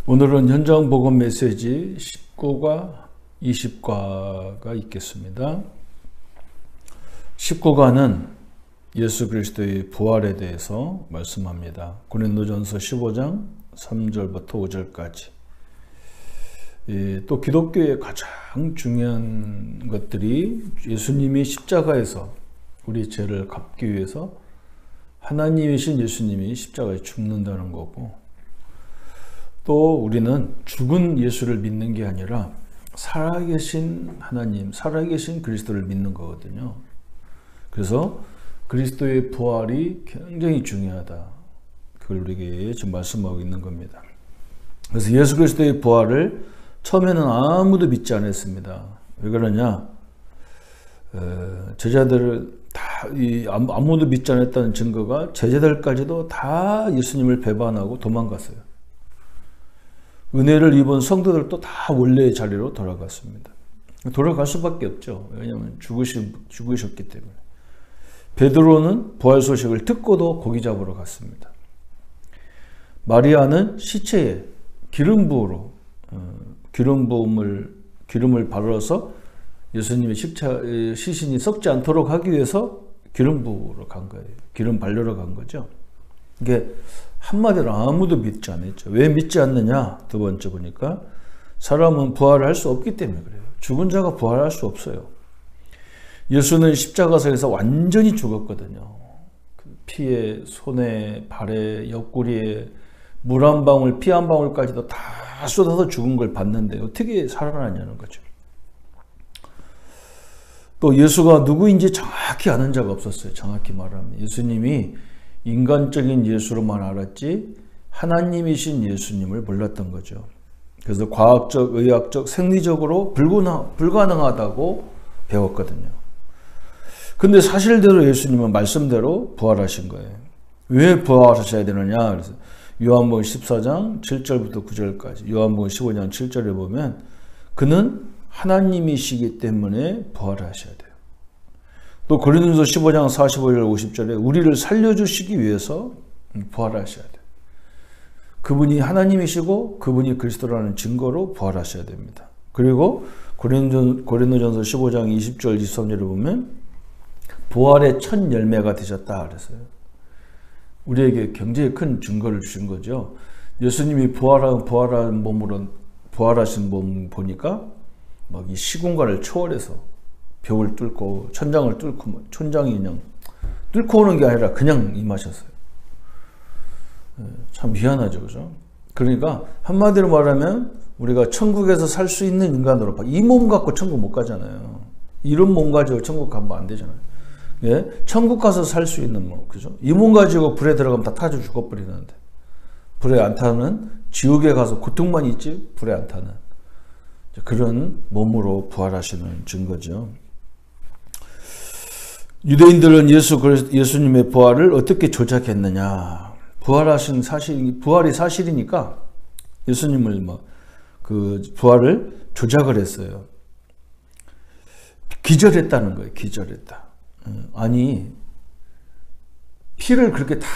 오늘은 현장 복음 메시지 19과 20과가 있겠습니다. 19과는 예수 그리스도의 부활에 대해서 말씀합니다. 고린도전서 15장 3절부터 5절까지. 또 기독교의 가장 중요한 것들이 예수님이 십자가에서 우리 죄를 갚기 위해서 하나님이신 예수님이 십자가에 죽는다는 거고, 또 우리는 죽은 예수를 믿는 게 아니라 살아계신 하나님, 살아계신 그리스도를 믿는 거거든요. 그래서 그리스도의 부활이 굉장히 중요하다. 그걸 우리에게 지금 말씀하고 있는 겁니다. 그래서 예수 그리스도의 부활을 처음에는 아무도 믿지 않았습니다. 왜 그러냐? 제자들을 다 아무도 믿지 않았다는 증거가 제자들까지도 다 예수님을 배반하고 도망갔어요. 은혜를 입은 성도들도 다 원래의 자리로 돌아갔습니다. 돌아갈 수밖에 없죠. 왜냐하면 죽으셨기 때문에. 베드로는 부활 소식을 듣고도 고기 잡으러 갔습니다. 마리아는 시체에 기름 부으러 기름을 바르어서 예수님의 시신이 썩지 않도록 하기 위해서 기름 부으러 간 거예요. 기름 바르러 간 거죠. 이게 한마디로 아무도 믿지 않았죠. 왜 믿지 않느냐? 두 번째 보니까 사람은 부활을 할 수 없기 때문에 그래요. 죽은 자가 부활할 수 없어요. 예수는 십자가상에서 완전히 죽었거든요. 피에, 손에, 발에, 옆구리에 물 한 방울, 피 한 방울까지도 다 쏟아서 죽은 걸 봤는데 어떻게 살아나냐는 거죠. 또 예수가 누구인지 정확히 아는 자가 없었어요. 정확히 말하면 예수님이 인간적인 예수로만 알았지 하나님이신 예수님을 몰랐던 거죠. 그래서 과학적, 의학적, 생리적으로 불가능하다고 배웠거든요. 근데 사실대로 예수님은 말씀대로 부활하신 거예요. 왜 부활하셔야 되느냐? 그래서 요한복음 14장 7절부터 9절까지, 요한복음 15장 7절에 보면 그는 하나님이시기 때문에 부활하셔야 돼요. 또 고린도전서 15장 45절 50절에 우리를 살려주시기 위해서 부활하셔야 돼요. 그분이 하나님이시고 그분이 그리스도라는 증거로 부활하셔야 됩니다. 그리고 고린도전서 15장 20절 23절에 보면 부활의 첫 열매가 되셨다 그랬어요. 우리에게 굉장히 큰 증거를 주신 거죠. 예수님이 부활하신 몸 보니까 막 이 시공간을 초월해서 벽을 뚫고 천장을 뚫고 천장이 그냥 뚫고 오는 게 아니라 그냥 임하셨어요. 참 미안하죠, 그죠? 그러니까 한마디로 말하면 우리가 천국에서 살 수 있는 인간으로 이 몸 갖고 천국 못 가잖아요. 이런 몸 가지고 천국 가면 안 되잖아요. 예? 천국 가서 살 수 있는 몸, 그죠? 이 몸 가지고 불에 들어가면 다 타져 죽어버리는데 불에 안 타는 지옥에 가서 고통만 있지 불에 안 타는 그런 몸으로 부활하시는 증거죠. 유대인들은 예수님의 부활을 어떻게 조작했느냐? 부활이 사실이니까 예수님을 그 부활을 조작을 했어요. 기절했다는 거예요. 기절했다. 아니, 피를 그렇게 다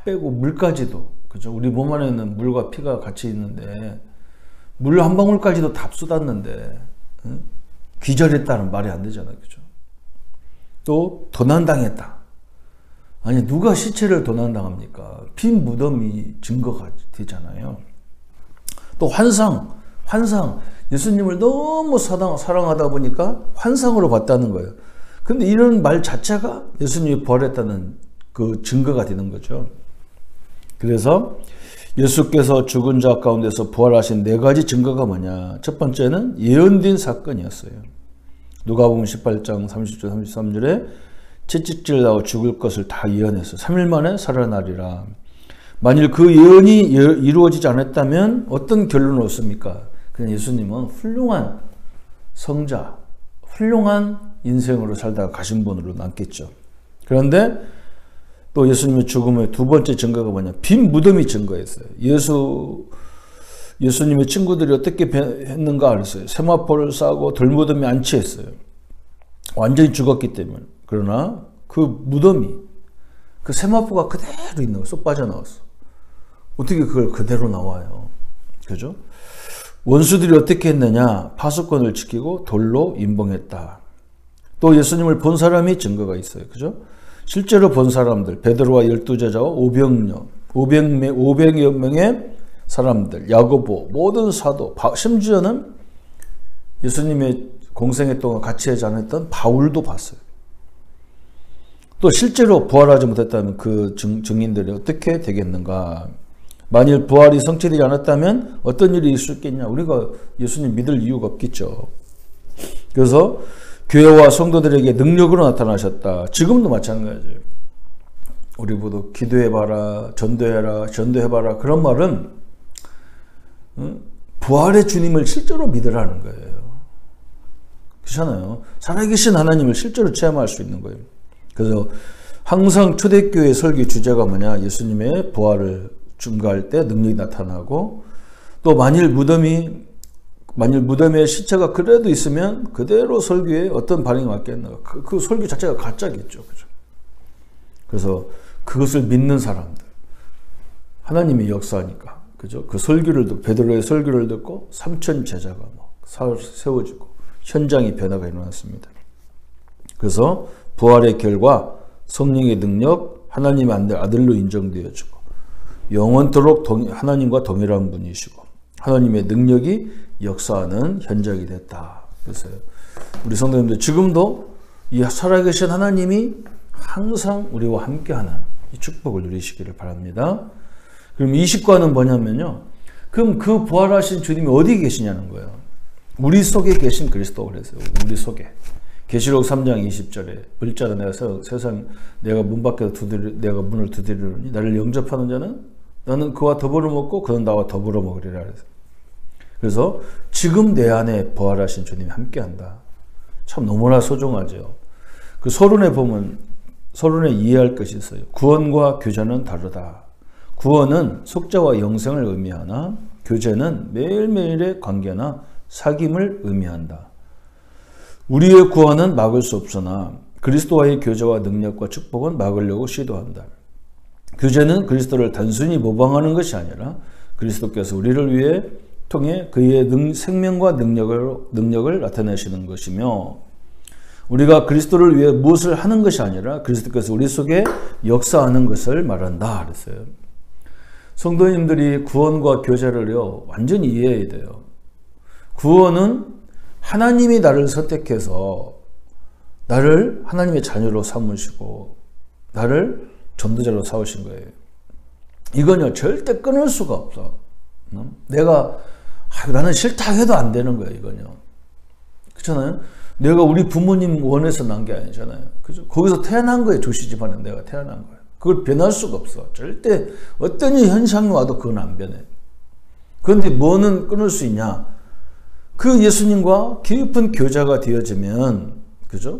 빼고 물까지도, 그죠? 우리 몸 안에는 물과 피가 같이 있는데 물 한 방울까지도 다 쏟았는데 기절했다는 말이 안 되잖아요, 그죠? 또 도난당했다. 아니, 누가 시체를 도난당합니까? 빈 무덤이 증거가 되잖아요. 또 환상. 예수님을 너무 사랑하다 보니까 환상으로 봤다는 거예요. 근데 이런 말 자체가 예수님이 부활했다는 그 증거가 되는 거죠. 그래서 예수께서 죽은 자 가운데서 부활하신 네 가지 증거가 뭐냐? 첫 번째는 예언된 사건이었어요. 누가복음 18장 30절 33절에 채찍질 나고 죽을 것을 다 예언했어요. 3일 만에 살아나리라. 만일 그 예언이 이루어지지 않았다면 어떤 결론을 얻습니까? 그냥 예수님은 훌륭한 성자, 훌륭한 인생으로 살다가 가신 분으로 남겠죠. 그런데 또 예수님의 죽음의 두 번째 증거가 뭐냐? 빈 무덤이 증거였어요. 예수님의 친구들이 어떻게 했는가 그랬어요. 세마포를 싸고 돌무덤에 안치했어요. 완전히 죽었기 때문에. 그러나 그 무덤이, 그 세마포가 그대로 있는 거예요. 쏙 빠져나왔어. 어떻게 그걸 그대로 나와요? 그죠? 원수들이 어떻게 했느냐? 파수꾼을 지키고 돌로 임봉했다. 또 예수님을 본 사람이 증거가 있어요. 그죠? 실제로 본 사람들, 베드로와 12제자와 500여 명의 사람들, 야고보, 모든 사도, 심지어는 예수님의 공생애 동안 같이 하지 않았던 바울도 봤어요. 또 실제로 부활하지 못했다면 그 증인들이 어떻게 되겠는가? 만일 부활이 성취되지 않았다면 어떤 일이 있을 수 있겠냐? 우리가 예수님 믿을 이유가 없겠죠. 그래서 교회와 성도들에게 능력으로 나타나셨다. 지금도 마찬가지예요. 우리 모두 기도해봐라, 전도해봐라. 그런 말은 부활의 주님을 실제로 믿으라는 거예요. 그렇잖아요. 살아계신 하나님을 실제로 체험할 수 있는 거예요. 그래서 항상 초대교회 설교 주제가 뭐냐? 예수님의 부활을 증거할 때 능력이 나타나고, 또 만일 무덤에 시체가 그래도 있으면 그대로 설교에 어떤 반응이 왔겠나? 그 설교 자체가 가짜겠죠. 그죠? 그래서 그것을 믿는 사람들, 하나님이 역사하니까, 그죠? 그 설교를 듣고, 베드로의 설교를 듣고 3천 제자가 막 세워지고 현장의 변화가 일어났습니다. 그래서 부활의 결과 성령의 능력, 하나님의 아들로 인정되어지고 영원토록 하나님과 동일한 분이시고 하나님의 능력이 역사하는 현장이 됐다. 그래서 우리 성도님들 지금도 이 살아계신 하나님이 항상 우리와 함께하는 이 축복을 누리시기를 바랍니다. 그럼 이 식과는 뭐냐면요. 그럼 그 부활하신 주님이 어디 계시냐는 거예요. 우리 속에 계신 그리스도 그랬어요. 우리 속에. 계시록 3장 20절에 불자가 내가 세상 내가 문 밖에서 내가 문을 두드리노니 나를 영접하는 자는 나는 그와 더불어 먹고 그는 나와 더불어 먹으리라. 그래서 지금 내 안에 부활하신 주님이 함께한다. 참 너무나 소중하죠. 그 서론에 보면 서론에 이해할 것이 있어요. 구원과 교제는 다르다. 구원은 속죄와 영생을 의미하나 교제는 매일매일의 관계나 사귐을 의미한다. 우리의 구원은 막을 수 없으나 그리스도와의 교제와 능력과 축복은 막으려고 시도한다. 교제는 그리스도를 단순히 모방하는 것이 아니라 그리스도께서 우리를 위해 통해 그의 생명과 능력을 나타내시는 것이며, 우리가 그리스도를 위해 무엇을 하는 것이 아니라 그리스도께서 우리 속에 역사하는 것을 말한다 그랬어요. 성도님들이 구원과 교제를요 완전히 이해해야 돼요. 구원은 하나님이 나를 선택해서 나를 하나님의 자녀로 삼으시고 나를 전도자로 삼으신 거예요. 이건요 절대 끊을 수가 없어. 내가 나는 싫다 해도 안 되는 거예요. 이건요. 그렇잖아요. 내가 우리 부모님 원해서 난 게 아니잖아요. 그죠? 거기서 태어난 거예요. 조씨 집안에 내가 태어난 거예요. 그걸 변할 수가 없어. 절대 어떤 현상이 와도 그건 안 변해. 그런데 뭐는 끊을 수 있냐? 그 예수님과 깊은 교제가 되어지면, 그죠?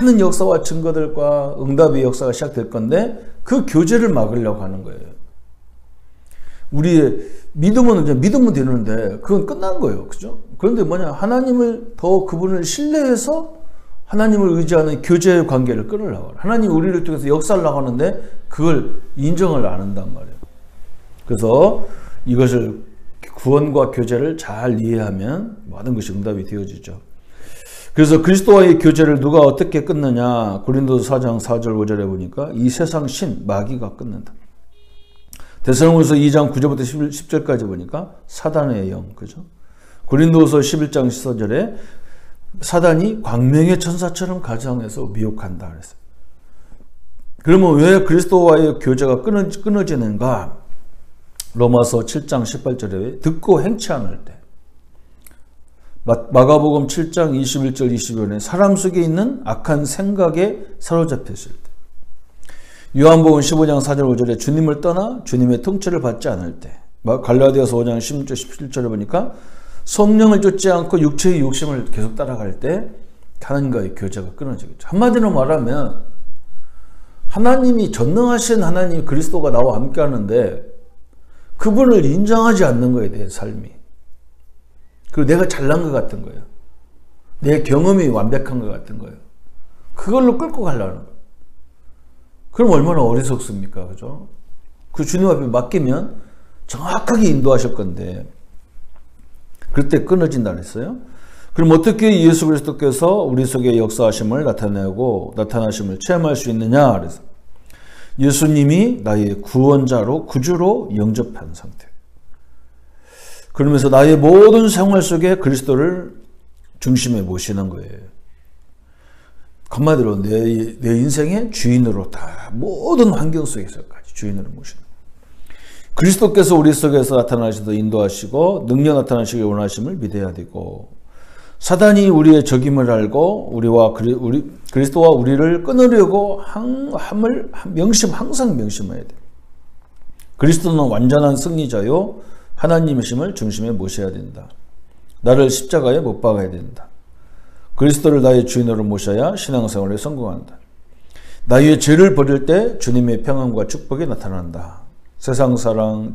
많은 역사와 증거들과 응답의 역사가 시작될 건데 그 교제를 막으려고 하는 거예요. 우리의 믿으면 되는데 그건 끝난 거예요. 그죠? 그런데 뭐냐? 하나님을 더 그분을 신뢰해서 하나님을 의지하는 교제의 관계를 끊으려고 해요. 하나님이 우리를 통해서 역사를 나가는데 그걸 인정을 안 한단 말이에요. 그래서 이것을 구원과 교제를 잘 이해하면 모든 것이 응답이 되어지죠. 그래서 그리스도와의 교제를 누가 어떻게 끊느냐? 고린도서 4장 4절 5절에 보니까 이 세상 신 마귀가 끊는다. 데살로니가서 2장 9절부터 10절까지 보니까 사단의 영, 그죠? 고린도서 11장 14절에 사단이 광명의 천사처럼 가장해서 미혹한다 그랬어요. 그러면 왜 그리스도와의 교제가 끊어지는가? 로마서 7장 18절에 듣고 행치 않을 때, 마가복음 7장 21절 22절에 사람 속에 있는 악한 생각에 사로잡혔을 때, 요한복음 15장 4절 5절에 주님을 떠나 주님의 통치를 받지 않을 때, 갈라디아서 5장 16절 17절에 보니까 성령을 쫓지 않고 육체의 욕심을 계속 따라갈 때 하나님과의 교제가 끊어지겠죠. 한마디로 말하면 하나님이 전능하신 하나님 그리스도가 나와 함께 하는데 그분을 인정하지 않는 거에 대해 삶이. 그리고 내가 잘난 것 같은 거예요. 내 경험이 완벽한 것 같은 거예요. 그걸로 끌고 가려는 거예요. 그럼 얼마나 어리석습니까? 그죠? 그 주님 앞에 맡기면 정확하게 인도하실 건데 그때 끊어진다 그랬어요. 그럼 어떻게 예수 그리스도께서 우리 속에 역사하심을 나타나심을 체험할 수 있느냐? 그래서 예수님이 나의 구원자로 구주로 영접한 상태. 그러면서 나의 모든 생활 속에 그리스도를 중심에 모시는 거예요. 한마디로 내 인생의 주인으로 다 모든 환경 속에서까지 주인으로 모시는 거예요. 그리스도께서 우리 속에서 나타나시도 인도하시고 능력 나타나시길 원하심을 믿어야 되고 사단이 우리의 적임을 알고 그리스도와 우리를 끊으려고 함을 항상 명심해야 돼. 그리스도는 완전한 승리자요 하나님이심을 중심에 모셔야 된다. 나를 십자가에 못 박아야 된다. 그리스도를 나의 주인으로 모셔야 신앙생활에 성공한다. 나의 죄를 버릴 때 주님의 평안과 축복이 나타난다. 세상 사랑,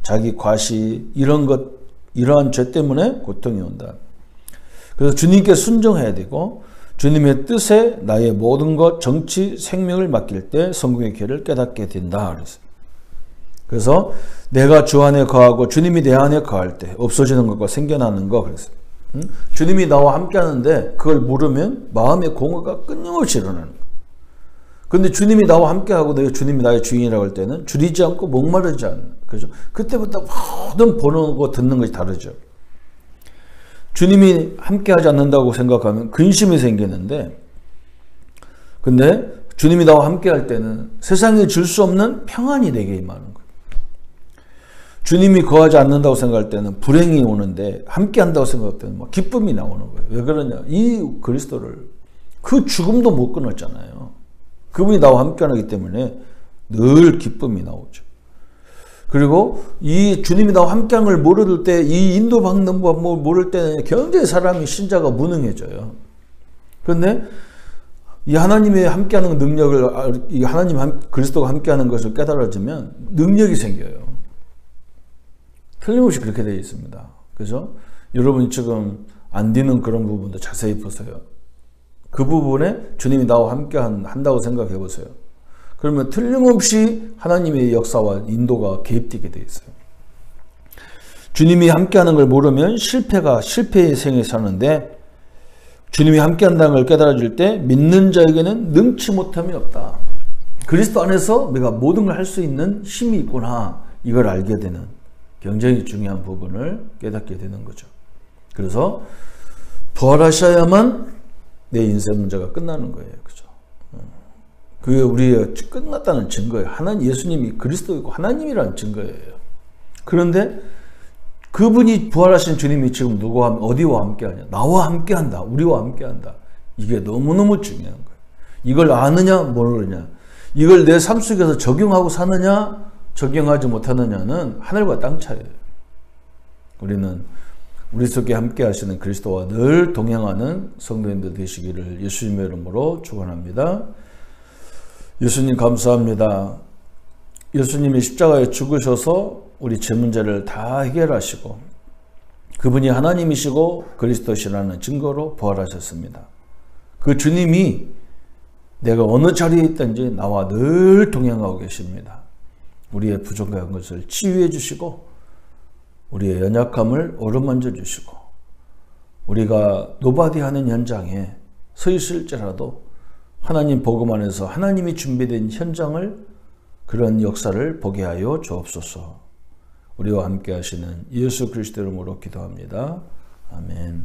자기 과시 이러한 죄 때문에 고통이 온다. 그래서 주님께 순종해야 되고 주님의 뜻에 나의 모든 것, 정치, 생명을 맡길 때 성공의 길을 깨닫게 된다. 그래서 내가 주 안에 거하고 주님이 내 안에 거할 때 없어지는 것과 생겨나는 것. 그래서 주님이 나와 함께 하는데 그걸 모르면 마음의 공허가 끊임없이 일어나는 거예요. 근데 주님이 나와 함께하고 주님이 나의 주인이라고 할 때는 줄이지 않고 목마르지 않는, 그죠? 그때부터 모든 보는 거 듣는 것이 다르죠. 주님이 함께하지 않는다고 생각하면 근심이 생기는데, 근데 주님이 나와 함께할 때는 세상에 줄 수 없는 평안이 내게 임하는 거예요. 주님이 거하지 않는다고 생각할 때는 불행이 오는데 함께한다고 생각할 때는 막 기쁨이 나오는 거예요. 왜 그러냐? 이 그리스도를 그 죽음도 못 끊었잖아요. 그분이 나와 함께하기 때문에 늘 기쁨이 나오죠. 그리고 이 주님이 나와 함께하는 걸 모를 때, 이 인도받는 법 모를 때는 굉장히 사람이 신자가 무능해져요. 그런데 이 하나님의 함께하는 능력을, 이 그리스도가 함께하는 것을 깨달아지면 능력이 생겨요. 틀림없이 그렇게 되어 있습니다. 그죠? 여러분이 지금 안 되는 그런 부분도 자세히 보세요. 그 부분에 주님이 나와 함께 한다고 생각해 보세요. 그러면 틀림없이 하나님의 역사와 인도가 개입되게 되어 있어요. 주님이 함께하는 걸 모르면 실패의 생에 사는데, 주님이 함께한다는 걸 깨달아질 때 믿는 자에게는 능치 못함이 없다. 그리스도 안에서 내가 모든 걸 할 수 있는 힘이 있구나, 이걸 알게 되는 굉장히 중요한 부분을 깨닫게 되는 거죠. 그래서 부활하셔야만 내 인생 문제가 끝나는 거예요. 그죠? 그게 우리의 끝났다는 증거예요. 예수님이 그리스도이고 하나님이라는 증거예요. 그런데 그분이 부활하신 주님이 지금 어디와 함께 하냐? 나와 함께 한다. 우리와 함께 한다. 이게 너무너무 중요한 거예요. 이걸 아느냐, 모르느냐. 이걸 내 삶 속에서 적용하고 사느냐, 적용하지 못하느냐는 하늘과 땅 차이예요. 우리는 우리 속에 함께 하시는 그리스도와 늘 동행하는 성도님들 되시기를 예수님의 이름으로 축원합니다. 예수님 감사합니다. 예수님이 십자가에 죽으셔서 우리 죄 문제를 다 해결하시고 그분이 하나님이시고 그리스도시라는 증거로 부활하셨습니다. 그 주님이 내가 어느 자리에 있든지 나와 늘 동행하고 계십니다. 우리의 부족한 것을 치유해 주시고 우리의 연약함을 어루만져 주시고 우리가 노바디하는 현장에 서 있을지라도 하나님 복음 안에서 하나님이 준비된 현장을, 그런 역사를 보게 하여 주옵소서. 우리와 함께 하시는 예수 그리스도 이름으로 기도합니다. 아멘.